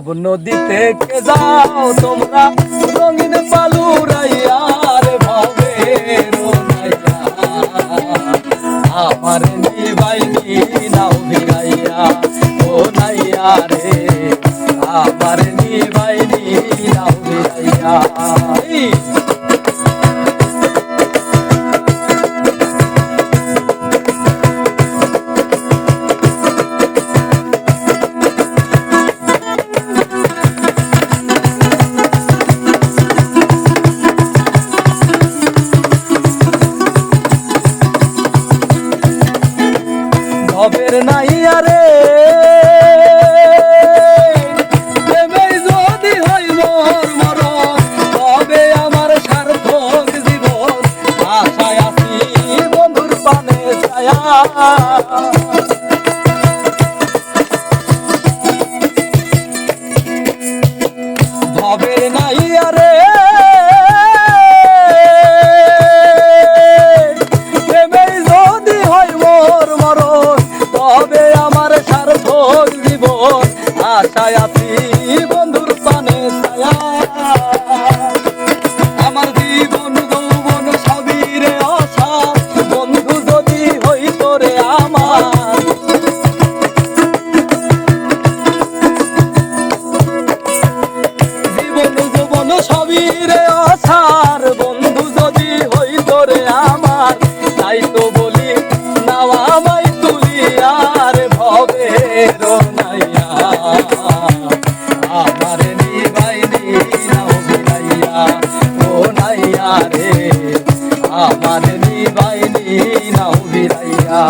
নদী থেকে যাও তোমরা রঙিন পালুরাইয়া রে ভাবে আমার নিবাইনি নাও ভিড়াইয়া ও নাইয়া রে আমার নিবাইনি নাও ভিড়াইয়া। ভবের নাইয়া রে প্রেমে যদি হয় মোর মরণ তবে আমার সার্থক জীবন আশায় আছি বন্ধুর পানে ছায়া। ভবের নাইয়া রে আশায় আছি বন্ধুর পানে ছায়া। আমার জীবন যৌবন সবই রে আশা বন্ধু যদি হইত রে আমার। জীবন যৌবন সবই রে আশার বন্ধু যদি হইত রে আমার। তাই তো বলি নাও আমায় তুলিয়া রে ভবের নাইয়া আমার নিবাইনি নাও ভিড়াইয়া ও নাইয়া রে আমার নিবাইনি নাও ভিড়াইয়া।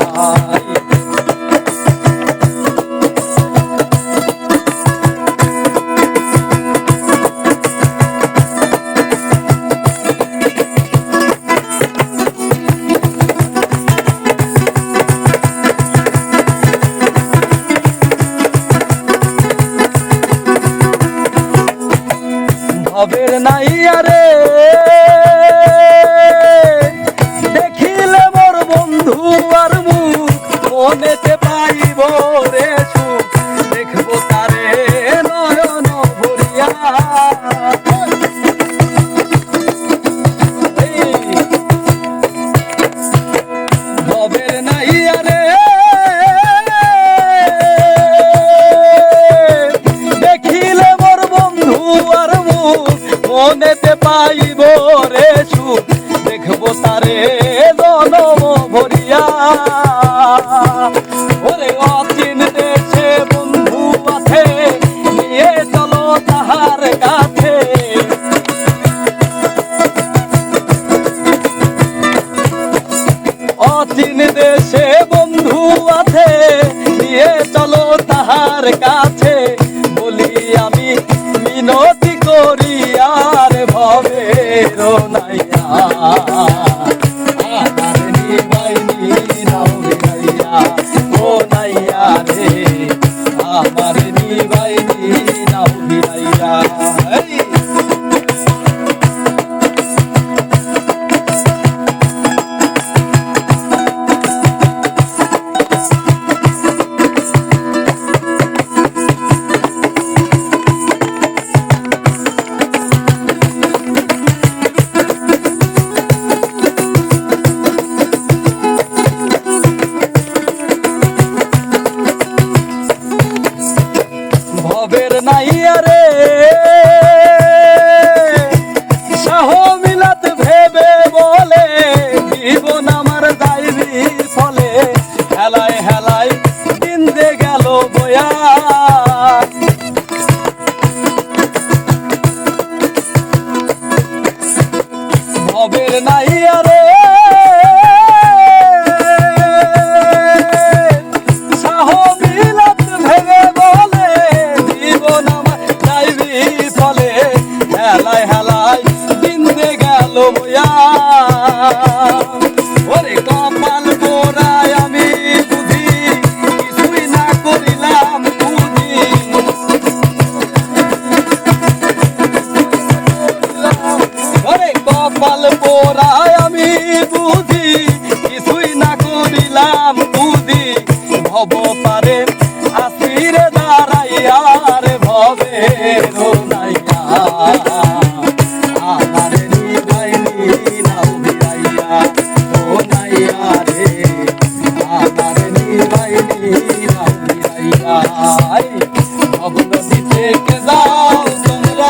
ভবের নাইয়া রে দেখিলে মোর বন্ধু আর মুখ মনেতে পাইব রে সুখ দেখবো তারে নয়ন ভরিয়া। ভবের নাইয়া রে দেখিলে মোর বন্ধু আর মনেতে পাইব রে সুখ দেখবো তারে জনম ভরিয়া। ওরে অচিন দেশে বন্ধু আছে নিয়ে চলো তাহার কাছে। অচিন দেশে বন্ধু আছে নিয়ে চলো তাহার কাছে। বলি আমি মিনতি করি আর ভবের নাইয়া আমার নিবাইনি নাও ভিড়াইয়া ও নাইয়া রে আমার নিবাইনি নাও ভিড়াইয়া। ভবের নাইয়া রে সাহ মিলাত ভেবে বলে জীবন আমার যাইবি ফলে। হেলায় হেলায় দিন দে গেল বয়া। ভবের নাইয়া রে সাহ মিলাত ভেবে বলে জীবন আমার যাইবি ফলে। হেলায় হেলায় দিন দে গেল বয়া। ওরে কপাল পোড়ায় আমি বুঝি কিছুই না করিলাম বুঝি। ওরে কপাল পোড়ায় আমি বুঝি কিছুই না করিলাম বুঝি। ভব পারে আসিরে দাঁড়াইয়া রে ভবে রো নাইয়া আমার নিবাই নাও ভিড়াইয়া ও নাইয়া রে আমার নিবাই নাও ভিড়াইয়া ভবনদী থেকে যাও তোমরা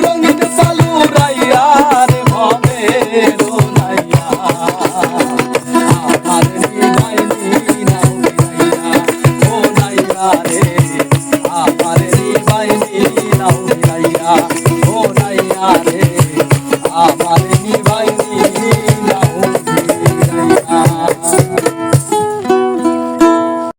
রঙিন চালু রাইয়া রে ভবের